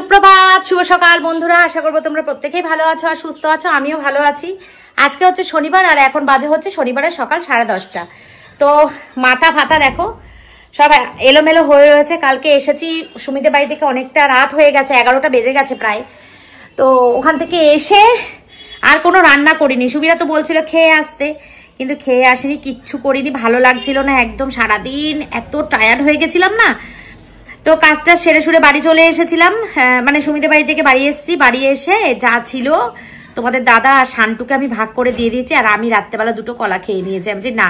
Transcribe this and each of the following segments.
সুপ্রভাত, শুভ সকাল বন্ধুরা। আশা করবো তোমরা প্রত্যেকেই ভালো আছো আর সুস্থ আছো। আমিও ভালো আছি। আজকে হচ্ছে শনিবার আর এখন বাজে হচ্ছে শনিবারের সকাল 10:30। তো মাথা ফাতা দেখো সব এলোমেলো হয়ে রয়েছে। কালকে এসেছি সুমিদের বাড়ি থেকে, অনেকটা রাত হয়ে গেছে, 11টা বেজে গেছে প্রায়। তো ওখান থেকে এসে আর কোনো রান্না করিনি। সুমিরা তো বলছিল খেয়ে আসতে, কিন্তু খেয়ে আসিনি, কিচ্ছু করিনি, ভালো লাগছিল না একদম। সারাদিন এত টায়ার্ড হয়ে গেছিলাম না। তো কাজটা সেরে সুরে বাড়ি চলে এসেছিলাম, মানে সুমিদের বাড়ি থেকে বাড়ি এসেছি। বাড়ি এসে যা ছিল তোমাদের দাদা আর শান্টুকে আমি ভাগ করে দিয়ে দিয়েছি, আর আমি রাত্রেবেলা 2টো কলা খেয়ে নিয়েছি। আমি বলছি না,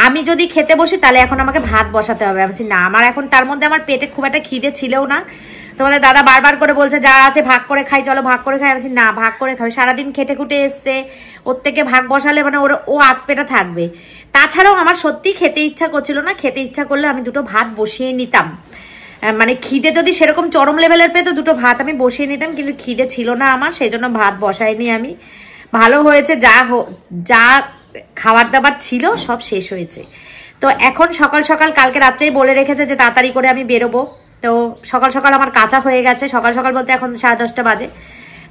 আমি যদি খেতে বসি তাহলে এখন আমাকে ভাত বসাতে হবে। আমি বলছি না, আমার এখন তার মধ্যে আমার পেটে খুব একটা খিদে ছিলও না। তোমাদের দাদা বারবার করে বলছে যা আছে ভাগ করে খাই, চলো ভাগ করে খাই। আমি বলছি না, ভাগ করে খাবে, সারাদিন খেটে খুটে এসছে, ওর থেকে ভাগ বসালে মানে ও আধপেটা থাকবে। তাছাড়াও আমার সত্যি খেতে ইচ্ছা করছিল না। খেতে ইচ্ছা করলে আমি 2টো ভাত বসিয়ে নিতাম, মানে খিদে যদি সেরকম চরম লেভেলের পেতো 2টো ভাত আমি বসিয়ে নিতাম, কিন্তু খিদে ছিল না আমার, সেই জন্য ভাত বসাইনি আমি। ভালো হয়েছে, যা খাবার দাবার ছিল সব শেষ হয়েছে। তো এখন সকাল সকাল কালকে রাত্রেই বলে রেখেছে যে তাড়াতাড়ি করে আমি বেরোবো। তো সকাল সকাল আমার কাঁচা হয়ে গেছে। সকাল সকাল বলতে এখন 10:30 বাজে,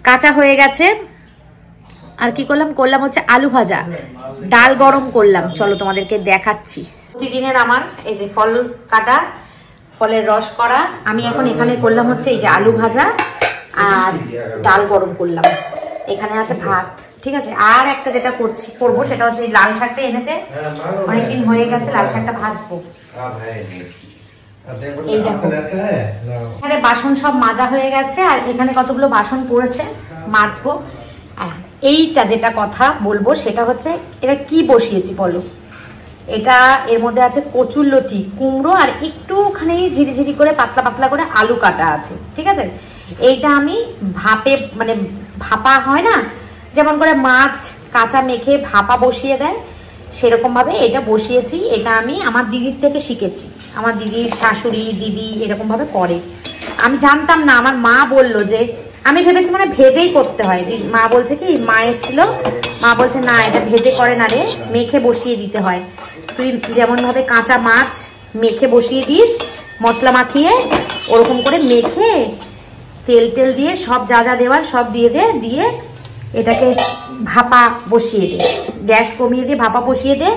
কাঁচা হয়ে গেছে। আর কি করলাম হচ্ছে আলু ভাজা, ডাল গরম করলাম, চলো তোমাদেরকে দেখাচ্ছি। প্রতিদিনের আমার এই যে ফল কাটা, ফলের রস করা। আমি এখন এখানে করলাম হচ্ছে এই যে আলু ভাজা আর ডাল গরম করলাম। এখানে আছে ভাত, ঠিক আছে। আর একটা যেটা করবো সেটা হচ্ছে লাল শাকটা এনেছে, অনেকদিন হয়ে গেছে, লাল শাকটা ভাজবো। এই দেখো এখানে বাসন সব মাজা হয়ে গেছে, আর এখানে কতগুলো বাসন পড়েছে, মাজবো। এইটা যেটা কথা বলবো সেটা হচ্ছে এটা কি বসিয়েছি বলো। এটা এর মধ্যে আছে কচুরলতি, কুমড়ো, আর একটুখানি ঝিরিঝিরি করে পাতলা পাতলা করে আলু কাটা আছে, ঠিক আছে। এইটা আমি ভাপে, মানে ভাপা হয় না যেমন করে মাছ কাঁচা মেখে ভাপা বসিয়ে দেয়, সেরকম ভাবে এটা বসিয়েছি। এটা আমি আমার দিদির থেকে শিখেছি। আমার দিদির শাশুড়ি দিদি এরকম ভাবে করে, আমি জানতাম না। আমার মা বললো যে, আমি ভেবেছি মানে ভেজেই করতে হয়। মা বলছে কি, মা এসেছিল, মা বলছে না এটা ভেজে করে না রে, মেখে বসিয়ে দিতে হয়। তুই যেমন ভাবে কাঁচা মাছ মেখে বসিয়ে দিস মশলা মাখিয়ে, ওরকম করে মেখে তেল দিয়ে সব যা যা দেওয়ার সব দিয়ে দিয়ে এটাকে ভাপা বসিয়ে দে, গ্যাস কমিয়ে দিয়ে ভাপা বসিয়ে দে।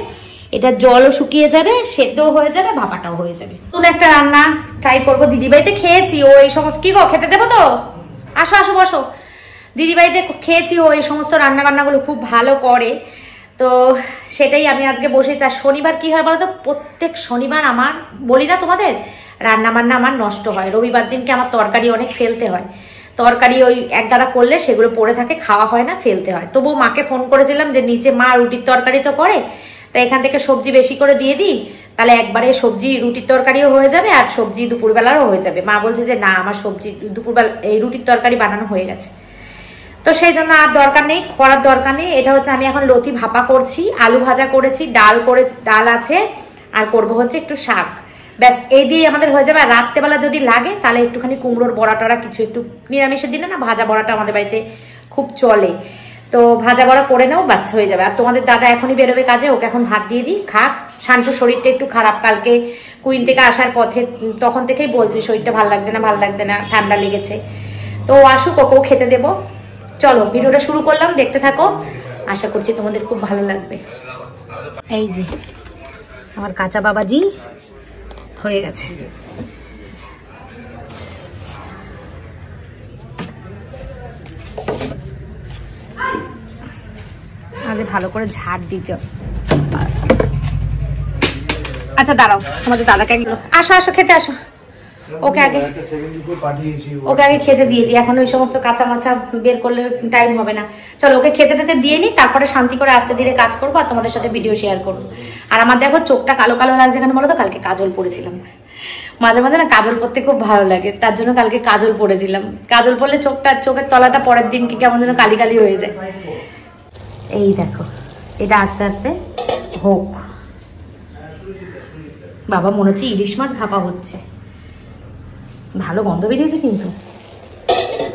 এটা জলও শুকিয়ে যাবে, সেদ্ধও হয়ে যাবে, ভাপাটাও হয়ে যাবে। নতুন একটা রান্না ট্রাই করবো। দিদিবাড়িতে খেয়েছি, ও এই সমস্ত, কি গো খেতে দেবো তো? আসো আসো বসো। দিদিবাড়িতে খেয়েছি, ও এই সমস্ত রান্না বান্নাগুলো খুব ভালো করে। তো সেটাই আমি আজকে বসেছি। আর শনিবার কি হয় বলতো, প্রত্যেক শনিবার আমার, বলি না তোমাদের, রান্না বান্না আমার নষ্ট হয়। রবিবার দিনকে আমার তরকারি অনেক ফেলতে হয়। তরকারি ওই এক গাদা করলে সেগুলো পড়ে থাকে, খাওয়া হয় না, ফেলতে হয়। তবুও মাকে ফোন করেছিলাম যে নিচে মা রুটির তরকারি তো করে, তাই এখান থেকে সবজি বেশি করে দিয়ে দিই, তাহলে একবারে সবজি রুটির তরকারিও হয়ে যাবে আর সবজি দুপুরবেলারও হয়ে যাবে। মা বলছে যে না, আমার সবজি দুপুরবেলা এই রুটির তরকারি বানানো হয়ে গেছে, তো সেই জন্য আর দরকার নেই, করার দরকার নেই। এটা হচ্ছে আমি এখন লতি ভাপা করছি, আলু ভাজা করেছি, ডাল আছে, আর করবো হচ্ছে একটু শাক, ব্যাস এই দিয়ে আমাদের হয়ে যাবে। আর রাত্রেবেলা যদি লাগে তাহলে একটুখানি কুমড়োর বড়া টড়া কিছু, একটু নিরামিষের দিনে না ভাজা বড়াটা আমাদের বাড়িতে খুব চলে, তো ভাজা বড়া করে নাও, ব্যাস হয়ে যাবে। আর তোমাদের দাদা এখনই বেরোবে কাজে, ওকে এখন ভাত দিয়ে দিই, খাক। শান্তুর শরীরটা একটু খারাপ, কালকে কুইন থেকে আসার পথে তখন থেকেই বলছে শরীরটা ভালো লাগছে না, ঠান্ডা লেগেছে। তো আসুক, ওকেও খেতে দেবো। চলো ভিডিওটা শুরু করলাম, দেখতে থাকো, আশা করছি তোমাদের খুব ভালো লাগবে। এই যে আমার কাঁচা বাবাজি হয়ে গেছে। আজ ভালো করে ঝাড় দিতে। আচ্ছা দাঁড়াও, তোমাদের দাদাকে আসো আসো খেতে আসো। ওকে আগে খেতে দিয়ে দিই, এখন ওই সমস্ত কাঁচা মাছা বের করলে টাইম হবে না। চলো ওকে খেতে টেতে দিয়ে নিই, তারপরে শান্তি করে আস্তে ধীরে কাজ করবো আর তোমাদের সাথে ভিডিও শেয়ার করবো। আর আমার দেখো চোখটা কালো কালো লাগছে কেন বলো তো, কালকে কাজল পরেছিলাম। মাঝে মাঝে না কাজল পরতে খুব ভালো লাগে, তার জন্য কালকে কাজল পরেছিলাম। কাজল পরলে চোখের তলাটা পরের দিনকে কেমন যেন কালি কালি হয়ে যায়। এই দেখো, এটা আস্তে আস্তে হোক। বাবা মনে হচ্ছে ইলিশ মাছ ভাপা হচ্ছে, ভালো গন্ধ বেরিয়েছে কিন্তু।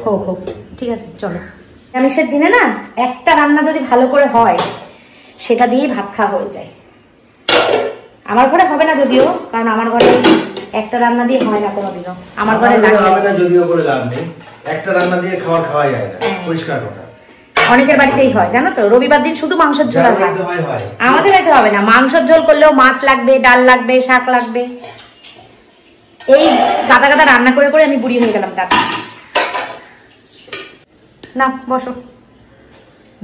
হোক ঠিক আছে, চলো। নিরামিষের দিনে না একটা রান্না যদি ভালো করে হয়, সেটা দিয়েই ভাত খাওয়া হয়ে যায়। আমার ঘরে হবে না যদিও, কারণ আমার ঘরে একটা রান্না দিয়ে হয় না কোনোদিনও, আমার ঘরে লাগে যদিও করে লাভ নেই, একটা রান্না দিয়ে খাওয়া যায় না, পরিষ্কার কথা। অনেকের বাড়িতেই হয় জানো তো, রবিবার দিন শুধু মাংসের ঝোল হয়, আমাদের বাড়িতে হবে না। মাংসের ঝোল করলেও মাছ লাগবে, ডাল লাগবে, শাক লাগবে। এই গাদা গাদা রান্না করে করে আমি বুড়ি হয়ে গেলাম। তার না বসো,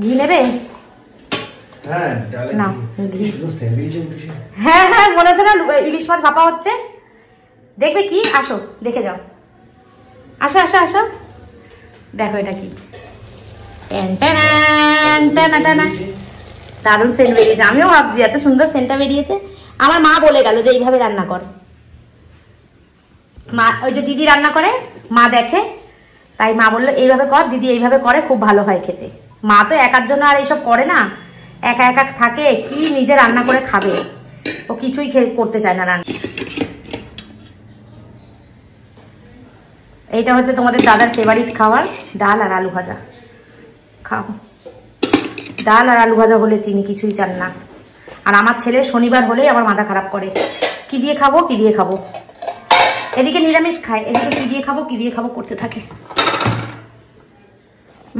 ঘি নেবে? হ্যাঁ হ্যাঁ মনে হচ্ছে না ইলিশ মাছ ভাপা হচ্ছে, দেখবে কি? আসো দেখে যাও, আসো আসো আসো, দেখো এটা কি দারুণ সেন্ট বেরিয়েছে। আমিও ভাবছি এত সুন্দর সেন্টটা বেরিয়েছে। আমার মা বলে গেল যে এইভাবে রান্না কর। মা ওই যে দিদি রান্না করে, মা দেখে, তাই মা বললো এইভাবে কর, দিদি এইভাবে করে, খুব ভালো হয় খেতে। মা তো একার জন্য আর এইসব করে না, একা একা থাকে, কি নিজে রান্না করে খাবে, ও কিছুই করতে চায় না রান্না। এইটা হচ্ছে তোমাদের দাদার ফেভারিট খাবার, ডাল আর আলু ভাজা। খাও, ডাল আর আলু ভাজা হলে তিনি কিছুই চান না। আর আমার ছেলে শনিবার হলেই আমার মাথা খারাপ করে, কি দিয়ে খাবো কি দিয়ে খাবো। এদিকে নিরামিষ খায়, এদিকে কি দিয়ে খাবো কি দিয়ে খাবো করতে থাকে।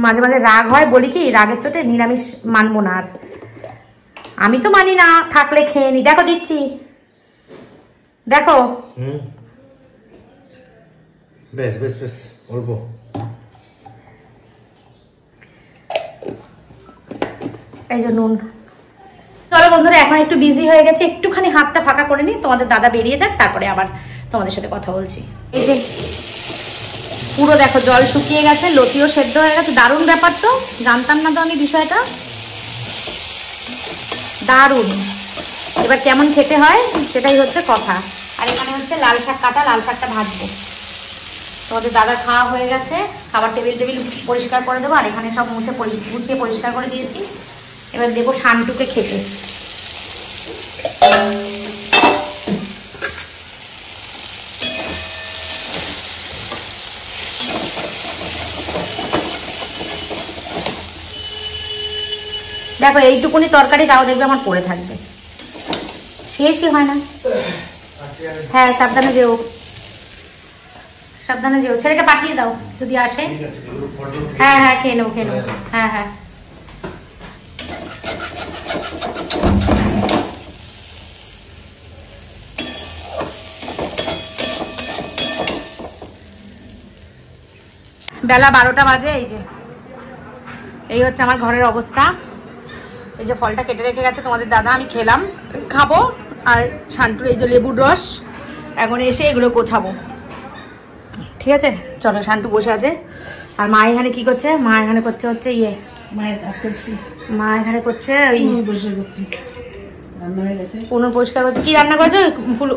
মাঝে মাঝে রাগ হয়, বলি কি রাগের চোটে নিরামিষ মানবো না। আর আমি তো মানি না, থাকলে খেয়ে নি। দেখো দিচ্ছি, দেখো। বেশ বেশ বেশ অল্প। এই যে নুন। চলো বন্ধুরা, এখন একটু বিজি হয়ে গেছে, একটুখানি হাতটা ফাঁকা করে নি, তোমাদের দাদা বেরিয়ে যাক, তারপরে আবার তোমাদের সাথে কথা বলছি। এই যে পুরো দেখো জল শুকিয়ে গেছে, লতিও সেদ্ধ হয়ে গেছে। দারুণ ব্যাপার তো, জানতাম না তো আমি বিষয়টা, দারুণ। এবার কেমন খেতে হয় সেটাই হচ্ছে কথা। আর এখানে হচ্ছে লাল শাক কাটা, লাল শাকটা ভাজবো। তোমাদের দাদা খাওয়া হয়ে গেছে, খাবার টেবিল পরিষ্কার করে দেবো। আর এখানে সব গুছিয়ে পরিষ্কার করে দিয়েছি। এবার দেবো শানটুকে খেতে। দেখো এইটুকুনি তরকারি, তাও দেখবে আমার পড়ে থাকবে, শেষই হয় না। হ্যাঁ সাবধানে যেও, সাবধানে যেও। ছেলেকে পাঠিয়ে দাও যদি আসে। হ্যাঁ হ্যাঁ খেয়ে নেবো খেয়ে নেবো। হ্যাঁ হ্যাঁ বেলা 12টা বাজে। এই যে এই হচ্ছে আমার ঘরের অবস্থা। এই যে ফলটা কেটে রেখে গেছে তোমাদের দাদা, আমি খেলাম, খাবো। আর শান্তুর এই যে লেবুর রস, এখন এসে এগুলো গোছাবো। ঠিক আছে চলো, শান্তু বসে আছে। আর মা এখানে কি করছে? মা এখানে করছে হচ্ছে ইয়ে, মা এখানে করছে ওই উনুন পরিষ্কার করছে। কি রান্না করেছো?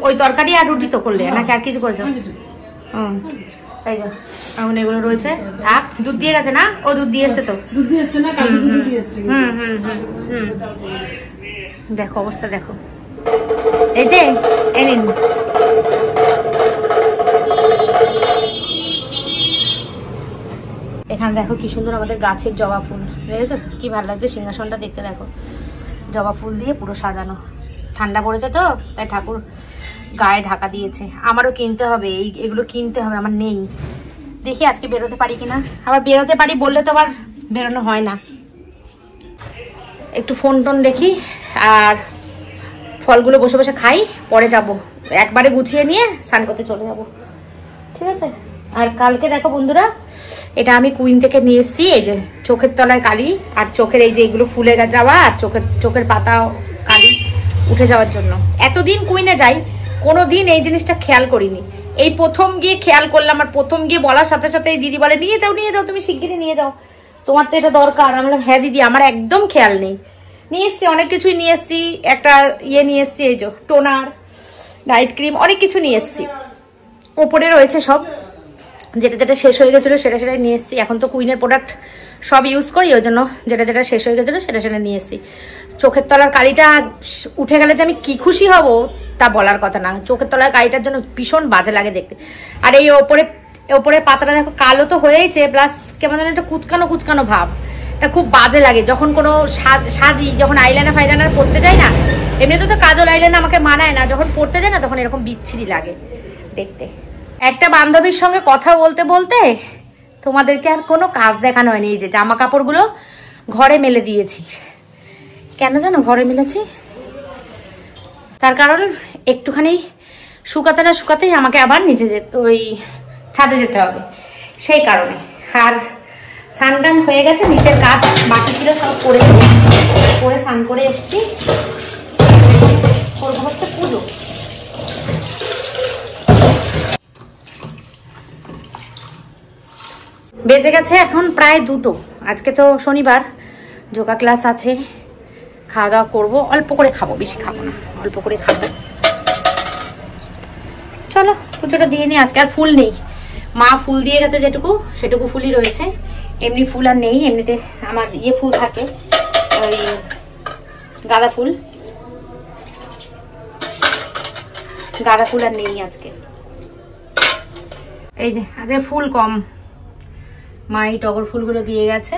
ওই তরকারি আর রুটি তো করলে, নাকি আর কিছু করেছো? এই যে এখন এগুলো রয়েছে, থাক। দুধ দিয়ে গেছে না? ও দুধ দিয়ে এসছে তো, দুধ দিয়ে এসছে না? দেখো অবস্থা দেখো। এই যে নিন, এখানে দেখো কি সুন্দর আমাদের গাছের জবা ফুল, দেখেছো কি ভালো লাগছে? সিংহাসনটা দেখতে দেখো, জবা ফুল দিয়ে পুরো সাজানো। ঠান্ডা পড়েছে তো, তাই ঠাকুর গায়ে ঢাকা দিয়েছে। আমারও কিনতে হবে, এগুলো কিনতে হবে, আমার নেই। দেখি আজকে বেরোতে পারি কিনা। আবার বেরোতে পারি বললে তো আবার বেরোনো হয় না। একটু ফোন টোন দেখি, আর ফলগুলো বসে বসে খাই, পরে যাব। একবারে গুছিয়ে নিয়ে স্নান করতে চলে যাব, ঠিক আছে? আর কালকে দেখো বন্ধুরা, এটা আমি কুইন থেকে নিয়ে এসেছি। এই যে চোখের তলায় কালি, আর চোখের এই যে এগুলো ফুলে যাওয়া, আর চোখের পাতা কালি উঠে যাওয়ার জন্য। এতদিন কুইনে যাই, কোনোদিন এই জিনিসটা খেয়াল করিনি। এই প্রথম গিয়ে খেয়াল করলাম। আর প্রথম গিয়ে বলার সাথে সাথে এই দিদি বলে নিয়ে যাও তুমি শিগগিরই নিয়ে যাও, তোমার তো এটা দরকার। আমি বললাম হ্যাঁ দিদি, আমার একদম খেয়াল নেই। নিয়ে এসছি, অনেক কিছুই নিয়ে এসছি। একটা ইয়ে নিয়ে এসছি, এই যে টোনার, নাইট ক্রিম, অনেক কিছু নিয়ে এসছি। ওপরে রয়েছে সব, যেটা শেষ হয়ে গেছিলো সেটাই নিয়ে এসছি। এখন তো কুইনের প্রোডাক্ট সব ইউজ করি, ওই জন্য যেটা শেষ হয়ে গেছিলো সেটা নিয়ে এসছি। চোখের তলার কালিটা উঠে গেলে যে আমি কি খুশি হব তা বলার কথা না। চোখের তলার কালিটার জন্য ভীষণ বাজে লাগে দেখতে। আর এই ওপরে পাতাটা দেখো কালো তো হয়েছে, প্লাস কেমন যেন একটা কুচকানো ভাব, এটা খুব বাজে লাগে। যখন কোনো সাজি, যখন আইলাইনার পরতে যাই না, এমনিতে তো কাজল আইলাইনার আমাকে মানায় না, যখন পরতে যাই না তখন এরকম বিচ্ছিরি লাগে। দেখতে। একটা বান্ধবীর সঙ্গে কথা বলতে বলতে তোমাদেরকে আর কোনো কাজ দেখানো হয়নি। এই যে জামা কাপড়গুলো ঘরে মেলে দিয়েছি। কেন জানো ঘরে মেলেছি? তার কারণ একটুখানি শুকাতে না শুকাতেই আমাকে আবার নিচে ওই ছাদে যেতে হবে, সেই কারণে। আর স্নান হয়ে গেছে, নিচের কাজ বাকি ছিল সব করে স্নান করে এসেছি। করবো হচ্ছে পুজো। বেজে গেছে এখন প্রায় 2টো। আজকে তো শনিবার, যোগা ক্লাস আছে। খাওয়া দাওয়া করবো, অল্প করে খাবো, বেশি খাবো না, অল্প করে খাবো। চলো পুজোটা দিয়ে নি। আজকে আর ফুল নেই, মা ফুল দিয়ে গেছে যেটুকু সেটুকু ফুলই রয়েছে, এমনি ফুল আর নেই। এমনিতে আমার ফুল থাকে, ওই গাঁদা ফুল আর নেই আজকে। এই যে আজকে ফুল কম, মা এই টগর ফুলগুলো দিয়ে গেছে,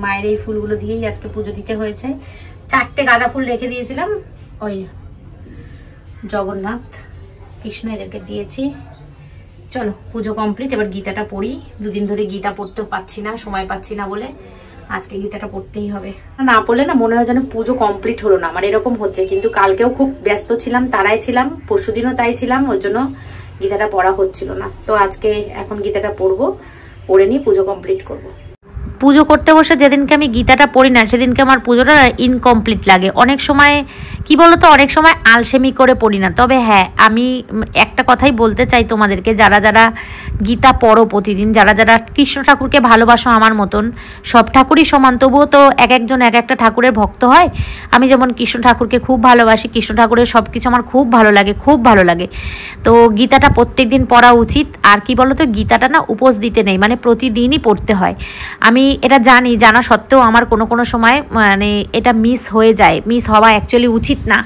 মায়ের এই ফুলগুলো দিয়েই আজকে পুজো দিতে হয়েছে। 4টে গাঁদা ফুল রেখে দিয়েছিলাম, ওই জগন্নাথ কৃষ্ণ এদেরকে দিয়েছি। চলো পুজো কমপ্লিট, এবার গীতাটা পড়ি। 2 দিন ধরে গীতা পড়তেও পাচ্ছি না, সময় পাচ্ছি না বলে আজকে গীতাটা পড়তেই হবে। না পড়লে না মনে হয় যেন পুজো কমপ্লিট হলো না, আমার এরকম হচ্ছে। কিন্তু কালকেও খুব ব্যস্ত ছিলাম, তারাই ছিলাম, পরশুদিনও তাই ছিলাম, ওর জন্য গীতাটা পড়া হচ্ছিল না। তো আজকে এখন গীতাটা পড়বো, পড়ে নিয়ে পুজো কমপ্লিট করবো। পুজো করতে বসে যেদিনকে আমি গীতাটা পড়ি না, সেদিনকে আমার পুজোটা ইনকমপ্লিট লাগে। অনেক সময় কি বলতো, অনেক সময় আলসেমি করে পড়ি না। তবে হ্যাঁ, আমি একটা কথাই বলতে চাই তোমাদেরকে, যারা যারা গীতা পড়ো প্রতিদিন, যারা যারা কৃষ্ণ ঠাকুরকে ভালোবাসো আমার মতন, সব ঠাকুরই সমান, তবুও তো এক একজন এক একটা ঠাকুরের ভক্ত হয়। আমি যেমন কৃষ্ণ ঠাকুরকে খুব ভালোবাসি, কৃষ্ণ ঠাকুরের সব কিছু আমার খুব ভালো লাগে, খুব ভালো লাগে। তো গীতাটা প্রত্যেক দিন পড়া উচিত। আর কি বলতো, গীতাটা না উপোস দিতে নেই, মানে প্রতিদিনই পড়তে হয়। আমি এটা জানি, জানা সত্ত্বেও আমার কোনো সময় মানে এটা মিস হয়ে যায়। মিস হওয়া অ্যাকচুয়ালি উচিত না,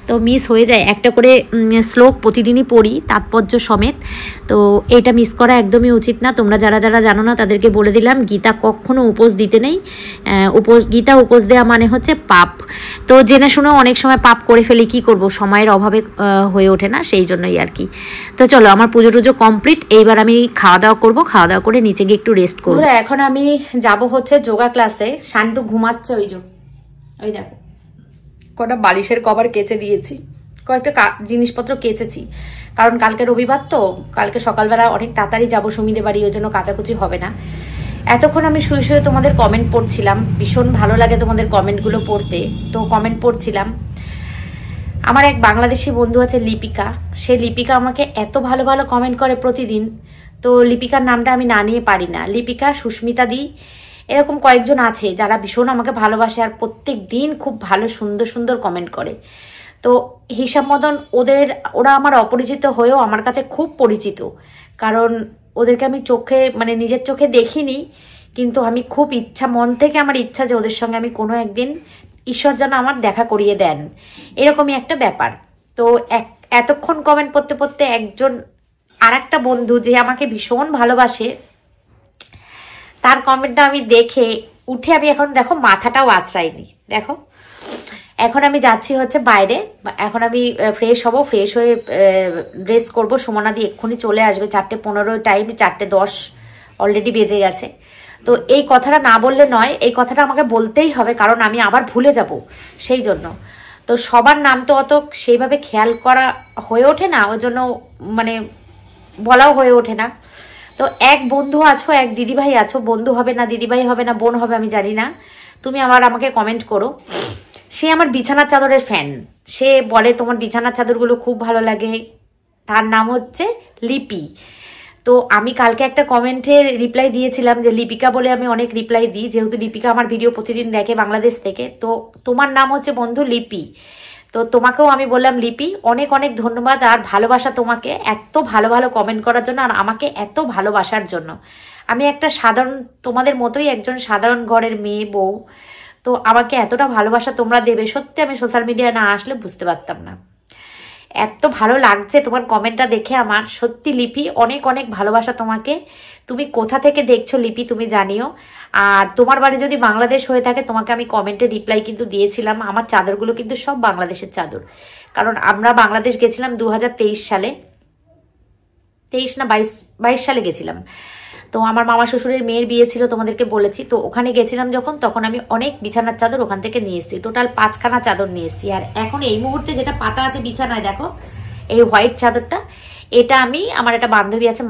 তো মিস হয়ে যায়। একটা করে শ্লোক প্রতিদিনই পড়ি তাৎপর্য সমেত, তো এটা মিস করা একদমই উচিত না। তোমরা যারা যারা জানো না তাদেরকে বলে দিলাম, গীতা কখনো উপোস দিতে নেই। গীতা উপোস দেওয়া মানে হচ্ছে পাপ। তো জেনে শুনেও অনেক সময় পাপ করে ফেলি, কি করব, সময়ের অভাবে হয়ে ওঠে না, সেই জন্যই আর কি। তো চলো আমার পুজো টুজো কমপ্লিট, এইবার আমি খাওয়া দাওয়া করবো, খাওয়া দাওয়া করে নিচে গিয়ে একটু রেস্ট করবো। এখন আমি যাব হচ্ছে যোগা ক্লাসে। শান্টু ঘুমাচ্ছে, ওই দেখো কটা বালিশের কভার কেচে দিয়েছি, কয়েকটা জিনিসপত্র কেচেছি, কারণ কালকে রবিবার তো, কালকে সকালবেলা অনেক তাড়াতাড়ি যাবো সুমিদের বাড়ি, ওই জন্য কাচাকুচি হবে না। এতক্ষণ আমি শুয়ে শুয়ে তোমাদের কমেন্ট পড়ছিলাম, ভীষণ ভালো লাগে তোমাদের কমেন্টগুলো পড়তে, তো কমেন্ট পড়ছিলাম। আমার এক বাংলাদেশি বন্ধু আছে লিপিকা, সে লিপিকা আমাকে এত ভালো ভালো কমেন্ট করে প্রতিদিন। তো লিপিকার নামটা আমি না নিয়ে পারি না, লিপিকা, সুস্মিতা দি, এরকম কয়েকজন আছে যারা ভীষণ আমাকে ভালোবাসে আর প্রত্যেক দিন খুব ভালো সুন্দর সুন্দর কমেন্ট করে। তো হিসাব মতন ওরা আমার অপরিচিত হয়েও আমার কাছে খুব পরিচিত, কারণ ওদেরকে আমি চোখে মানে নিজের চোখে দেখিনি, কিন্তু আমি খুব ইচ্ছা, মন থেকে আমার ইচ্ছা যে ওদের সঙ্গে আমি কোনো একদিন ঈশ্বর যেন আমার দেখা করিয়ে দেন, এরকমই একটা ব্যাপার। তো এতক্ষণ কমেন্ট পড়তে পড়তে একজন আর একটা বন্ধু যে আমাকে ভীষণ ভালোবাসে, তার কমেন্টটা আমি দেখে উঠে আমি এখন দেখো মাথাটাও আঁচড়াইনি। দেখো এখন আমি যাচ্ছি হচ্ছে বাইরে, এখন আমি ফ্রেশ হব, ফ্রেশ হয়ে ড্রেস করবো। সুমনাদি এক্ষুনি চলে আসবে, 4:15 টাইম, 4:10 অলরেডি বেজে গেছে। তো এই কথাটা না বললে নয়, এই কথাটা আমাকে বলতেই হবে, কারণ আমি আবার ভুলে যাব, সেই জন্য। তো সবার নাম তো অত সেইভাবে খেয়াল করা হয়ে ওঠে না, ওই জন্য মানে বলাও হয়ে ওঠে না। তো এক বন্ধু আছো, এক দিদিভাই আছো, বন্ধু হবে না দিদিভাই হবে না বোন হবে আমি জানি না, তুমি আমাকে কমেন্ট করো। সে আমার বিছানার চাদরের ফ্যান, সে বলে তোমার বিছানার চাদরগুলো খুব ভালো লাগে। তার নাম হচ্ছে লিপি। তো আমি কালকে একটা কমেন্টে রিপ্লাই দিয়েছিলাম যে লিপিকা বলে আমি অনেক রিপ্লাই দিই, যেহেতু লিপিকা আমার ভিডিও প্রতিদিন দেখে বাংলাদেশ থেকে। তো তোমার নাম হচ্ছে বন্ধু লিপি, তো তোমাকেও আমি বললাম লিপি, অনেক অনেক ধন্যবাদ আর ভালোবাসা তোমাকে, এত ভালো ভালো কমেন্ট করার জন্য আর আমাকে এত ভালোবাসার জন্য। আমি একটা সাধারণ, তোমাদের মতোই একজন সাধারণ ঘরের মেয়ে বউ, তো আমাকে এতটা ভালোবাসা তোমরা দেবে সত্যি আমি সোশ্যাল মিডিয়ায় না আসলে বুঝতে পারতাম না। এত ভালো লাগছে তোমার কমেন্টটা দেখে আমার, সত্যি লিপি অনেক অনেক ভালোবাসা তোমাকে। তুমি কোথা থেকে দেখছো লিপি তুমি জানিও, আর তোমার বাড়ি যদি বাংলাদেশ হয়ে থাকে তোমাকে আমি কমেন্টে রিপ্লাই কিন্তু দিয়েছিলাম। আমার চাদরগুলো কিন্তু সব বাংলাদেশের চাদর, কারণ আমরা বাংলাদেশ গেছিলাম 2023 সালে। 23 না 22 সালে গেছিলাম। তো আমার মামা শ্বশুরের মেয়ের বিয়ে ছিল, তোমাদেরকে বলেছি। তো ওখানে গেছিলাম যখন, তখন আমি অনেক বিছানার চাদর ওখান থেকে নিয়ে এসেছি, টোটাল 5খানা চাদর নিয়ে এসেছি। আর এখন এই মুহূর্তে যেটা পাতা আছে বিছানায় দেখো, এই হোয়াইট চাদরটা, এটা আমি, আমার একটা বান্ধবী আছে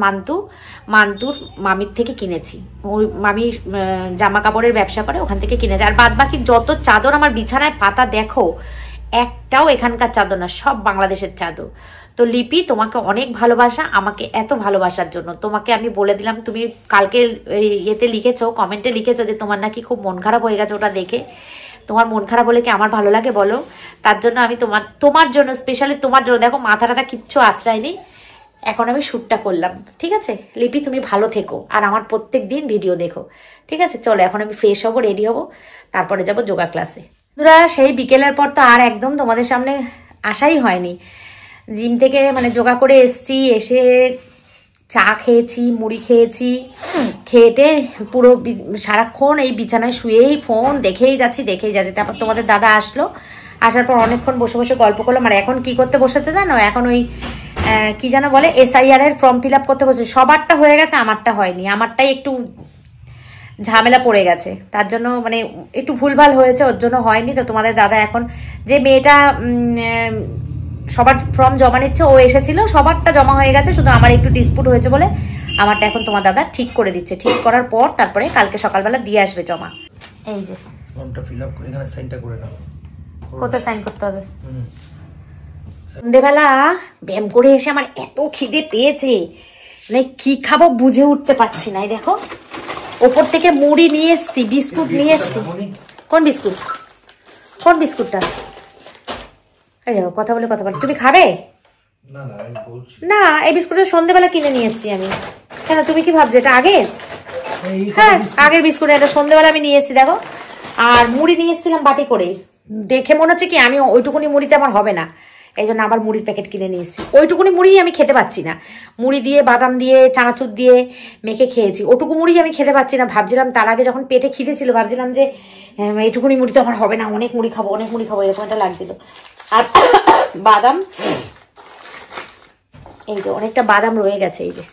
মান্তুর মামির থেকে কিনেছি। ওই মামি জামা কাপড়ের ব্যবসা করে, ওখান থেকে কিনেছে। আর বাদ বাকি যত চাদর আমার বিছানায় পাতা দেখো, একটাও এখানকার চাদর না, সব বাংলাদেশের চাদর। তো লিপি, তোমাকে অনেক ভালোবাসা, আমাকে এত ভালোবাসার জন্য। তোমাকে আমি বলে দিলাম, তুমি কালকে ইয়েতে লিখেছো, কমেন্টে লিখেছো যে তোমার নাকি খুব মন খারাপ হয়ে গেছে ওটা দেখে। তোমার মন খারাপ হলে কি আমার ভালো লাগে বলো? তার জন্য আমি তোমার জন্য, স্পেশালি তোমার জন্য, দেখো মাথা টাথা কিচ্ছু আশ্রয়নি, এখন আমি শ্যুটটা করলাম। ঠিক আছে লিপি, তুমি ভালো থেকো, আর আমার প্রত্যেক দিন ভিডিও দেখো। ঠিক আছে, চলো এখন আমি ফ্রেশ হবো, রেডি হবো, তারপরে যাবো যোগা ক্লাসে। বন্ধুরা, সেই বিকেলের পর তো আর একদম তোমাদের সামনে আসাই হয়নি। জিম থেকে মানে যোগা করে এসছি, এসে চা খেয়েছি, মুড়ি খেয়েছি, খেয়েটে পুরো সারাক্ষণ এই বিছানায় শুয়েই ফোন দেখেই যাচ্ছি। তারপর তোমাদের দাদা আসলো, আসার পর অনেকক্ষণ বসে বসে গল্প করলাম। আর এখন কি করতে বসেছে জানো? এখন ওই কি যেন বলে, SIR এর ফর্ম ফিল আপ করতে বসে। সবারটা হয়ে গেছে, আমারটা হয়নি। আমারটাই একটু ঝামেলা পড়ে গেছে, তার জন্য মানে একটু ভুলভাল হয়েছে, ওর জন্য হয়নি। তো তোমাদের দাদা এখন, যে মেয়েটা সবার ফর্ম জমা নিচ্ছে, ও এসেছিল, সবারটা জমা হয়ে গেছে, শুধু আমার একটু ডিসপুট হয়েছে বলে আমারটা এখন তোমার দাদা ঠিক করে দিচ্ছে। ঠিক করার পর তারপরে কালকে সকালবেলা দিয়ে আসবে জমা। এই যে ফর্মটা ফিল আপ করে এখানে সাইনটা করে নাও। কোথায় সাইন করতে হবে? সন্ধ্যেবেলা ব্যায়াম করে এসে আমার এত খিদে পেয়েছে, মানে কি খাবো বুঝে উঠতে পারছি না। এই দেখো, ওপর থেকে মুড়ি নিয়ে এসছি, বিস্কুট নিয়ে এসছি। কোন বিস্কুট? কোন বিস্কুটটা? এই দেখো, কথা বলে তুমি খাবে না? এই বিস্কুটটা সন্ধ্যেবেলা কিনে নিয়ে এসছি আমি। কেন, তুমি কি ভাবছো এটা আগের? হ্যাঁ, আগের বিস্কুট। এটা সন্ধ্যেবেলা আমি নিয়ে এসছি দেখো। আর মুড়ি নিয়ে এসছিলাম বাটি করে, দেখে মনে হচ্ছে কি আমি ওইটুকুনি মুড়িতে আমার হবে না, এই জন্য আবার মুড়ির প্যাকেট কিনে নিয়ে এসেছি। ওইটুকুনি মুড়ি আমি খেতে পাচ্ছি না, মুড়ি দিয়ে বাদাম দিয়ে চানাচুর দিয়ে মেখে খেয়েছি, ওটুকু মুড়ি আমি খেতে পাচ্ছি না। ভাবছিলাম তার আগে যখন পেটে খিদে ছিল, ভাবছিলাম যে এইটুকুনি মুড়ি তো আমার হবে না, অনেক মুড়ি খাবো এরকম একটা লাগছিল। আর বাদাম, এই যে অনেকটা বাদাম রয়ে গেছে, এই যে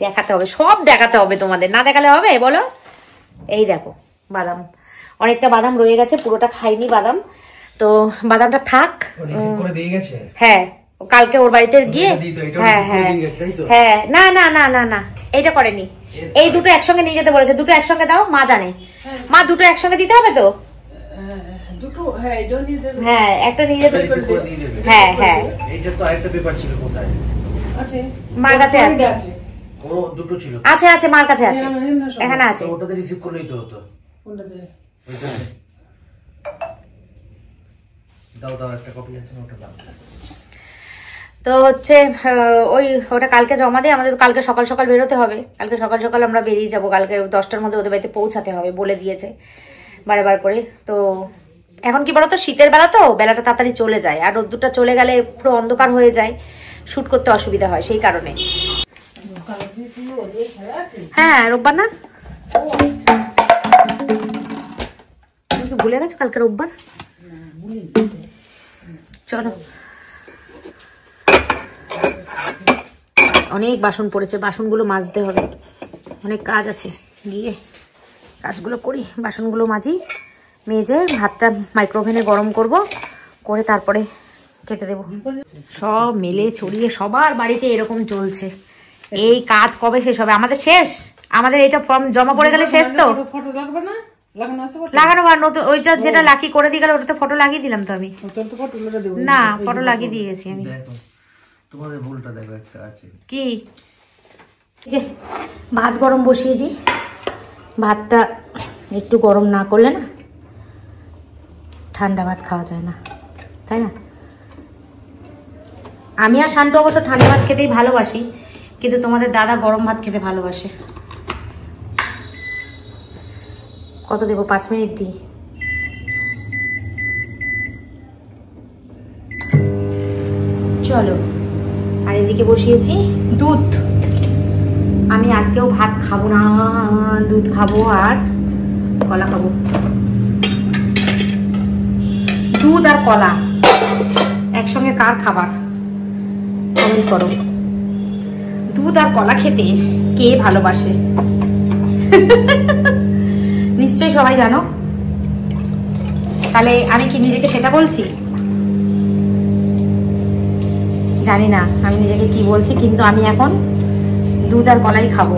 দেখাতে হবে, সব দেখাতে হবে তোমাদের, না দেখালে হবে বলো? এই দেখো বাদাম, অনেকটা বাদাম রয়ে গেছে, পুরোটা খাইনি বাদাম। তো বাদামটা থাক। হ্যাঁ, কালকে ওর বাড়িতে গিয়ে, হ্যাঁ না না না না না এইটা করেনি, এই দুটো একসঙ্গে নিয়ে যেতে বলেছে। দুটো একসঙ্গে দাও, মা জানে। মা দুটো একসঙ্গে দিতে হবে তো? হ্যাঁ, একটা নিয়ে যেতে। হ্যাঁ হ্যাঁ, মার কাছে আছে। দুটো ছিল, আছে আছে, মার কাছে আছে, এখানে আছে। ওটাতে রিসিভ করলেই তো হতো। তো হচ্ছে ওটা কালকে জমা দিয়ে আমাদের কালকে সকাল সকাল বেরোতে হবে। কালকে সকাল সকাল আমরা বেরিয়ে যাবো, কালকে 10টার মধ্যে ওদের বাড়িতে পৌঁছাতে হবে বলে দিয়েছে বারবার করে। তো এখন কি বলতো, শীতের বেলা তো বেলাটা তাড়াতাড়ি চলে যায়, আর রোদ্দুরটা চলে গেলে পুরো অন্ধকার হয়ে যায়, শুট করতে অসুবিধা হয়, সেই কারণে। হ্যাঁ, রোববার না? ভুলে গেছো কালকে রোববার? চলো, অনেক বাসন পড়েছে, বাসনগুলো মাজতে হবে, অনেক কাজ আছে, গিয়ে কাজগুলো করি, বাসনগুলো মাজি, মেজে ভাতটা মাইক্রোওভেনে গরম করব, করে তারপরে খেতে দেবো। সব মেলে ছড়িয়ে সবার বাড়িতে এরকম চলছে। এই কাজ কবে শেষ হবে? আমাদের শেষ, আমাদের এটা ফর্ম জমা পড়ে গেলে শেষ তো। লাগানো বা নতুন ওইটা যেটা লাকি করে দিয়ে গেল, ওটাতে ফটো লাগিয়ে দিলাম তো আমি। না, ফটো লাগিয়ে দিয়ে গেছি আমি। তোমাদের ভুলটা দেখো একটা আছে কি, যে ভাত গরম বসিয়ে দিই, ভাতটা একটু গরম না করলে না ঠান্ডা ভাত খাওয়া যায় না, তাই না? আমি আর শান্ত অবশ্য ঠান্ডা ভাত খেতেই ভালোবাসি, কিন্তু তোমাদের দাদা গরম ভাত খেতে ভালোবাসে। কত দেবো? 5 মিনিট দিই। চলো, আর এদিকে বসিয়েছি দুধ। আমি আজকেও ভাত খাবো না, দুধ খাবো আর কলা খাবো। দুধ আর কলা একসঙ্গে কার খাবার? কমেন্ট করো। দুধ আর কলা খেতে কে ভালোবাসে? নিশ্চয়ই সবাই জানো। তাহলে আমি কি নিজেকে সেটা বলছি? জানি না আমি নিজেকে কি বলছি, কিন্তু আমি এখন দুধ আর কলাই খাবো।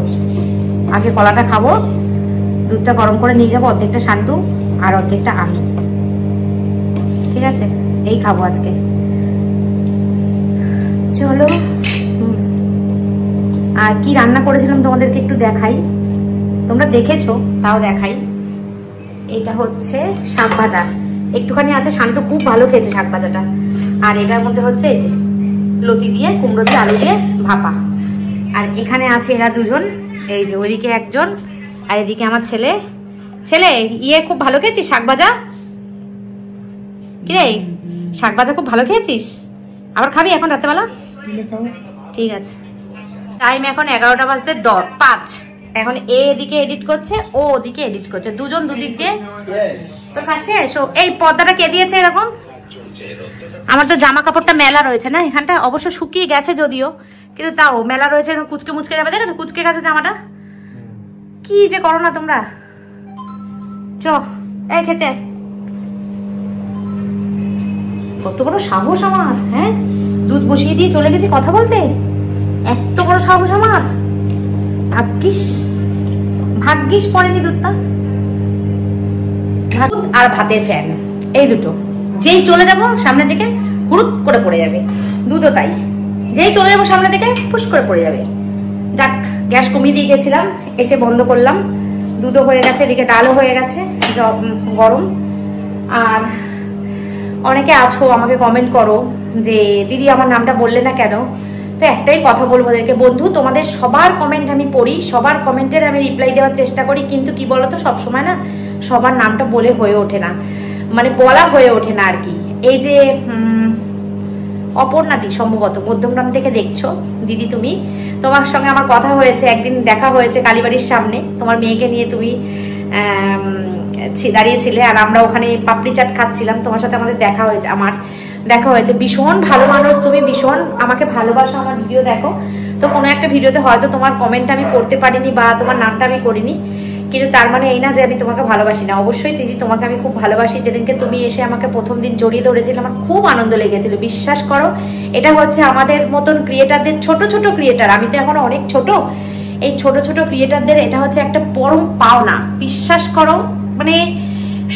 আগে কলাটা খাবো, দুধটা গরম করে নিয়ে যাবো, অর্ধেকটা শান্তু আর অর্ধেকটা আমি। ঠিক আছে, এই খাবো আজকে। চলো, আর কি রান্না করেছিলাম তোমাদেরকে একটু দেখাই। তোমরা দেখেছো, তাও দেখাই। এটা হচ্ছে শাক ভাজা, একটুখানি আছে, শান্তু খুব ভালো খেয়েছে শাক ভাজাটা। আর এটার মধ্যে হচ্ছে এই যে লতি দিয়ে, কুমড়ো দিয়ে, আলু দিয়ে ভাপা। আর এখানে আছে এরা দুজন, এই যে ওইদিকে একজন আর এদিকে আমার ছেলে। ছেলে ইয়ে খুব ভালো খেয়েছিস শাক ভাজা? কিরে, শাক ভাজা খুব ভালো খেয়েছিস? আবার খাবি এখন রাতেবেলা? ঠিক আছে। টাইম এখন 11টা বাজতে 5। এখন এদিকে এডিট করছে, ও ওদিকে এডিট করছে, দুজন দুদিক দিয়ে। তোর কাছে এসো। এই পর্দাটা কে দিয়েছে এরকম? আমার তো জামা কাপড়টা মেলা রয়েছে না এখানটা, অবশ্য শুকিয়ে গেছে যদিও, কিন্তু তাও মেলা রয়েছে, কুচকে মুচকে যাবে। দেখেছো কুচকে গেছে জামাটা? কি যে করো না তোমরা। চ এই খেতে। কত বড় সাহস আমার! হ্যাঁ, দুধ বসিয়ে দিয়ে চলে গেছি কথা বলতে, এত বড় সাহস আমার! ভাগ্যিস পড়েনি দুধটা। আর ভাতের ফ্যান এই দুটো, যেই চলে যাবো সামনের দিকে হুড়ুত করে পড়ে যাবে। দুধও তাই, যেই চলে যাবো সামনের দিকে ফুস করে পড়ে যাবে। যাক, গ্যাস কমিয়ে দিয়ে গেছিলাম, এসে বন্ধ করলাম। দুধও হয়ে গেছে, এদিকে ডালও হয়ে গেছে গরম। আর অনেকে আছো আমাকে কমেন্ট করো যে দিদি আমার নামটা বললে না কেন। তো একটাই কথা বলবো ওদেরকে, বন্ধু তোমাদের সবার কমেন্ট আমি পড়ি, সবার কমেন্টের আমি রিপ্লাই দেওয়ার চেষ্টা করি, কিন্তু কি বলতো সবসময় না সবার নামটা বলে হয়ে ওঠে না, মানে বলা হয়ে ওঠে না আর কি। এই যে অপর্ণাদি সম্ভবত মধ্যমগ্রাম থেকে দেখছো দিদি, তুমি, তোমার সঙ্গে আমার কথা হয়েছে, একদিন দেখা হয়েছে কালীবাড়ির সামনে, তোমার মেয়েকে নিয়ে তুমি দাঁড়িয়েছিলে আর আমরা ওখানে পাপড়ি চাট খাচ্ছিলাম, তোমার সাথে আমাদের দেখা হয়েছে। ভীষণ ভালো মানুষ তুমি, ভীষণ আমাকে ভালোবাসো, আমার ভিডিও দেখো। তো কোনো একটা ভিডিওতে হয়তো তোমার কমেন্ট আমি পড়তে পারিনি বা তোমার নামটা আমি করিনি, কিন্তু তার মানে এই না যে আমি তোমাকে ভালোবাসি না। অবশ্যই দিদি তোমাকে আমি খুব ভালোবাসি। যেদিনকে তুমি এসে আমাকে প্রথম দিন জড়িয়ে ধরেছিলে আমার খুব আনন্দ লেগেছিল, বিশ্বাস করো। এটা হচ্ছে আমাদের মতন ক্রিয়েটারদের, ছোট ছোট ক্রিয়েটার, আমি তো এখনো অনেক ছোট, এই ছোট ছোট ক্রিয়েটারদের এটা হচ্ছে একটা পরম পাওনা, বিশ্বাস করো। মানে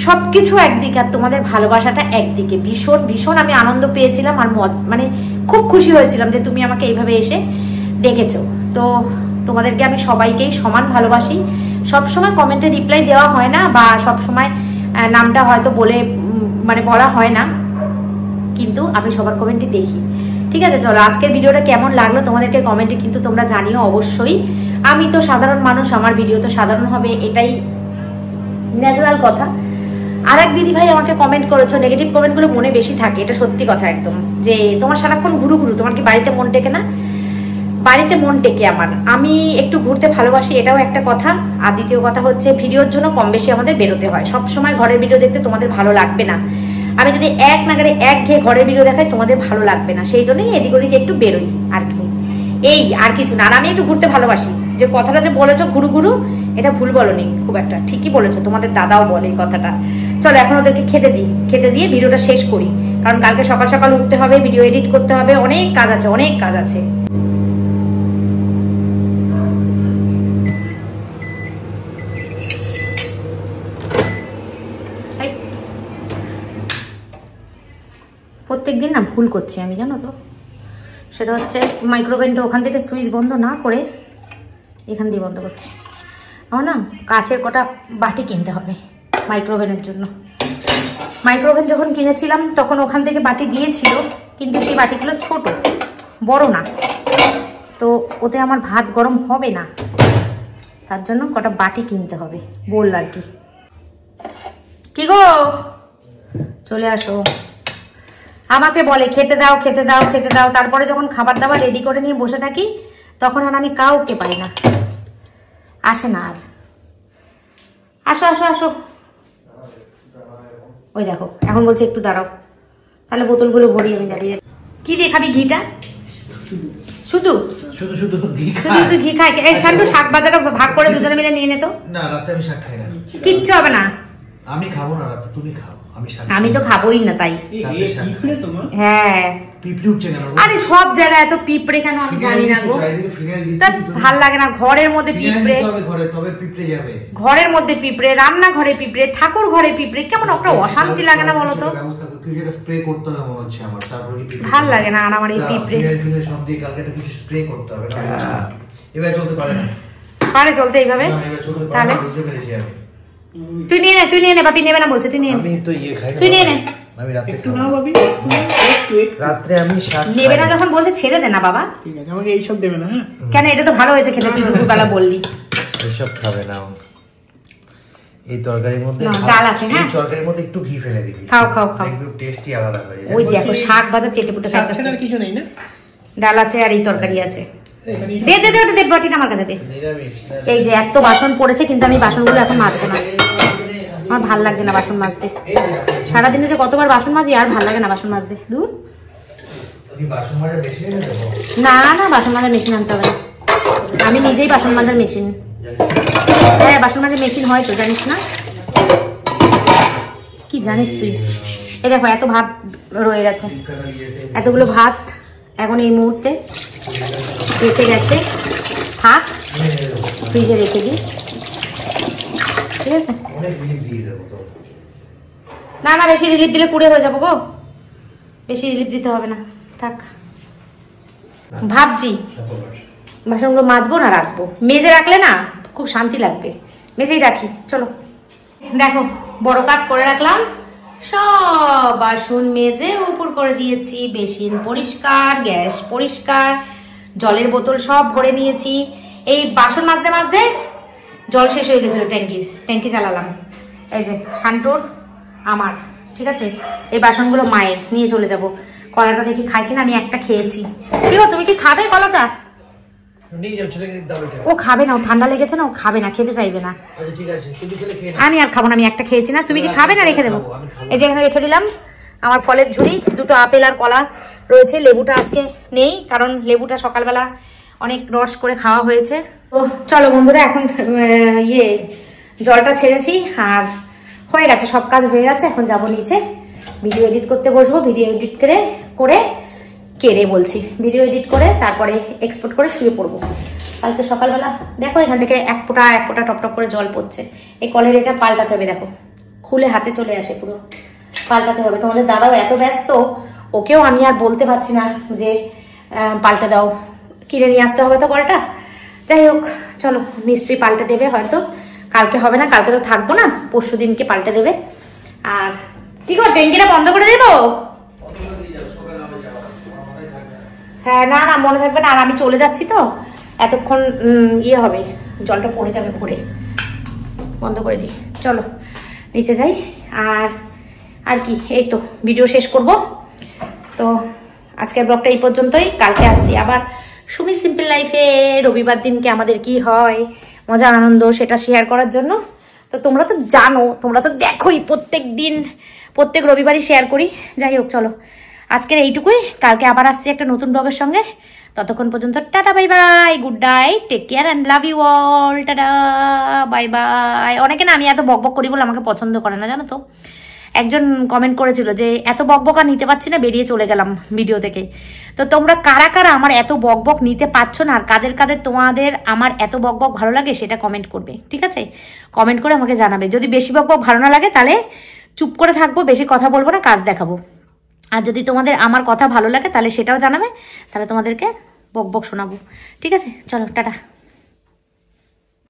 সবকিছু একদিকে আর তোমাদের ভালোবাসাটা একদিকে। ভীষণ ভীষণ আমি আনন্দ পেয়েছিলাম আর মানে খুব খুশি হয়েছিলাম যে তুমি আমাকে এইভাবে এসে ডেকেছো। তো তোমাদেরকে আমি সবাইকেই সমান ভালোবাসি। সবসময় কমেন্টে রিপ্লাই দেওয়া হয় না বা সবসময় নামটা হয়তো বলা হয় না, কিন্তু আমি সবার কমেন্টই দেখি। ঠিক আছে, চলো আজকের ভিডিওটা কেমন লাগলো তোমাদেরকে কমেন্টে কিন্তু তোমরা জানিও অবশ্যই। আমি তো সাধারণ মানুষ, আমার ভিডিও তো সাধারণ হবে, এটাই ন্যাচারাল কথা। আর এক দিদি ভাই আমাকে কমেন্ট করেছো, নেগেটিভ কমেন্টগুলো মনে বেশি থাকে, এটা সত্যি কথা একদম, যে তোমার সারাক্ষণ ঘুরু, তোমার কি বাড়িতে মন টেকে না? বাড়িতে মন টেকে আমার, আমি একটু ঘুরতে ভালোবাসি, এটাও একটা কথা। আর দ্বিতীয় কথা হচ্ছে ভিডিওর জন্য কম বেশি আমাদের বেরোতে হয়। সবসময় ঘরের ভিডিও দেখতে তোমাদের ভালো লাগবে না, আমি যদি এক নাগারে এক ঘেয়ে ঘরের ভিডিও দেখাই তোমাদের ভালো লাগবে না, সেই জন্যই এদিক ওদিক একটু বেরোই আর কি, এই আর কিছু না। আর আমি একটু ঘুরতে ভালোবাসি। যে কথাটা যে বলেছো ঘুরু, এটা ভুল বলনি, খুব একটা ঠিকই বলেছো, তোমাদের দাদাও বলে এই কথাটা। চলো এখন ওদেরকে খেতে দিয়ে ভিডিওটা শেষ করি, কারণ কালকে সকাল সকাল উঠতে হবে, ভিডিও এডিট করতে হবে, অনেক কাজ আছে। প্রত্যেকদিন না ভুল করছি আমি, জানো তো। সেটা হচ্ছে মাইক্রোওভেনটা ওখান থেকে সুইচ বন্ধ না করে এখান দিয়ে বন্ধ করছি। আমার না কাচের কটা বাটি কিনতে হবে মাইক্রোওভেনের জন্য। মাইক্রোওভেন যখন কিনেছিলাম তখন ওখান থেকে বাটি দিয়েছিল, কিন্তু সেই বাটিগুলো ছোট, বড় না, তো ওতে আমার ভাত গরম হবে না, তার জন্য কটা বাটি কিনতে হবে বলল আর কি। কি গো, চলে আসো। আমাকে বলে খেতে দাও, তারপরে যখন খাবার দাবার রেডি করে নিয়ে বসে থাকি তখন আর আমি কাউকে পাই না, আসে না আর। আসো। ওই দেখো এখন বলছে একটু দাঁড়াও, তাহলে বোতলগুলো ভরি আমি দাঁড়িয়ে। কি দিয়ে খাবি? ঘিটা শুধু শুধু শুধু ঘি শুধু তুই ঘি খাই? এই শান্তু শাক ভাজাটা ভাগ করে দুজনে মিলে নিয়ে নে তো। না রাতে আমি শাক খাই না। কিচ্ছু হবে না। আমি খাবো না রাতে, তুমি খাও। আমি তো খাবোই না তাই। হ্যাঁ পিঁপড়ে উঠছে কেন? আরে সব জায়গায় এত পিঁপড়ে কেন আমি জানি না গো। ভাল লাগে না ঘরের মধ্যে পিঁপড়ে। ঘরের মধ্যে পিঁপড়ে, রান্না ঘরে পিঁপড়ে, ঠাকুর ঘরে পিঁপড়ে, কেমন একটা অশান্তি লাগে না বলতো? ভাল লাগে না আর আমার এই পিঁপড়ে। পারে চলতে এইভাবে? তাহলে তুই নিয়ে নে, তুই নিয়ে নে। বাপি নেবে না বলছে, তুই নিয়ে নে। তুই নিয়ে নে। আমি রাতে খাবো। রাতে আমি শাক নেবে না যখন বলছে ছেড়ে দে না বাবা। ঠিক আছে, আমাকে এইসব দেবে না। হ্যাঁ কেন? এটা তো ভালো হয়েছে খেতে, তুই দুপুরবেলা বললি। এইসব খাবে না। এই তরকারির মধ্যে ডাল আছে, হ্যাঁ তরকারির মধ্যে একটু ঘি ফেলে দিবি। খাও খাও খাও, একটু টেস্টি আলাদা হয়ে যায়। ওই দেখো শাক ভাজা চেটেপুটে খাইতেছে। আর কিছু নেই না? ডাল আছে আর এই তরকারি আছে। দে দে দে, ওটা দে, বাটিটা আমার কাছে দে। এই যে এত বাসন পড়েছে, কিন্তু আমি বাসনগুলো এখন মাজবো না। আমার ভাল লাগছে না বাসন মাজতে। সারাদিনে যে কতবার বাসন মাজি, আর ভাল লাগে না বাসন মাজতে। দূর। না না, বাসন মাজার মেশিন আনতে হবে না, আমি নিজেই বাসন মাজার মেশিন। হ্যাঁ বাসন মাজার মেশিন হয় তো, জানিস না? কি জানিস তুই? এই দেখো এত ভাত রয়ে গেছে, এতগুলো ভাত এখন এই মুহূর্তে বেঁচে গেছে। থাক, ফ্রিজে রেখে দিই, ঠিক আছে? না না, বেশি রিলিফ দিলে পুড়ে হয়ে যাবো গো, বেশি রিলিফ দিতে হবে না, থাক। ভাবছি বাসনগুলো মাজবো না রাখবো। মেজে রাখলে না খুব শান্তি লাগবে, মেজেই রাখি। চলো দেখো, বড় কাজ করে রাখলাম, সব বাসন মেজে উপর করে দিয়েছি। বেসিন পরিষ্কার, গ্যাস পরিষ্কার, জলের বোতল সব ভরে নিয়েছি। এই বাসন মাজতে মাজতে জল শেষ হয়ে গেছিল, ট্যাঙ্কি চালালাম। এই যে শান্তুর আমার, ঠিক আছে? এই বাসনগুলো মায়ের, নিয়ে চলে যাব। কলাটা দেখি খাই কিনা, আমি একটা খেয়েছি। কি গো, তুমি কি খাবে কলাটা? ও খাবে না, ও ঠান্ডা লেগেছে না, ও খাবে না, খেতে চাইবে না। আমি আর খাবো না, আমি একটা খেয়েছি না। তুমি কি খাবে না? রেখে দেবো। এই যে এখানে রেখে দিলাম আমার ফলের ঝুড়ি, দুটো আপেল আর কলা রয়েছে। লেবুটা আজকে নেই, কারণ লেবুটা সকালবেলা অনেক রস করে খাওয়া হয়েছে। তো চলো বন্ধুরা, এখন জলটা ছেড়েছি আর হয়ে গেছে, সব কাজ হয়ে গেছে। এখন যাবো নিচে, ভিডিও এডিট করতে বসবো। ভিডিও এডিট ভিডিও এডিট করে তারপরে এক্সপোর্ট করে শুয়ে পড়বো। কালকে সকালবেলা দেখো এখান থেকে এক ফোঁটা টপ টপ করে জল পড়ছে। এই কলের এটা পাল্টাতে হবে, দেখো খুলে হাতে চলে আসে, পুরো পাল্টাতে হবে। তোমাদের দাদাও এত ব্যস্ত, ওকেও আমি আর বলতে পারছি না যে পাল্টে দাও, কিনে নিয়ে আসতে হবে তো কলটা। যাই হোক চলো, নিশ্চয়ই পাল্টে দেবে, হয়তো কালকে হবে না, কালকে তো থাকবো না, পরশু দিনকে পাল্টে দেবে। আর কি করো, ট্যাঙ্কিটা বন্ধ করে দেবো? হ্যাঁ না না, মনে থাকবে না। আর আমি চলে যাচ্ছি তো, এতক্ষণ হবে, জলটা পড়ে যাবে ভরে। বন্ধ করে দিই, চলো নিচে যাই। আর কি, এই তো ভিডিও শেষ করব। তো আজকের ব্লগটা এই পর্যন্তই, কালকে আসছি আবার সুমি সিম্পল লাইফে। রবিবার দিনকে আমাদের কি হয় মজা আনন্দ, সেটা শেয়ার করার জন্য। তো তোমরা তো জানো, তোমরা তো দেখোই প্রত্যেক রবিবারই শেয়ার করি। যাই হোক চলো, আজকের এইটুকুই, কালকে আবার আসছি একটা নতুন ব্লগের সঙ্গে। ততক্ষণ পর্যন্ত tata bye bye, good night, take care and love you all, tata bye bye. অনেকে না আমি এত বকবক করি বলে আমাকে পছন্দ করে না, জানো তো। একজন কমেন্ট করেছিল যে এত বকবক আর নিতে পারছি না, বেরিয়ে চলে গেলাম ভিডিও থেকে। তো তোমরা কারা কারা আমার এত বকবক নিতে পারছো না, আর কাদের তোমাদের আমার এত বকবক ভালো লাগে, সেটা কমেন্ট করবে, ঠিক আছে? কমেন্ট করে আমাকে জানাবে। যদি বেশি বকবক ভালো না লাগে তাহলে চুপ করে থাকবো, বেশি কথা বলবো না, কাজ দেখাবো। আর যদি তোমাদের আমার কথা ভালো লাগে তাহলে সেটাও জানাবে, তাহলে তোমাদেরকে বকবক শোনাবো, ঠিক আছে? চলো টাটা।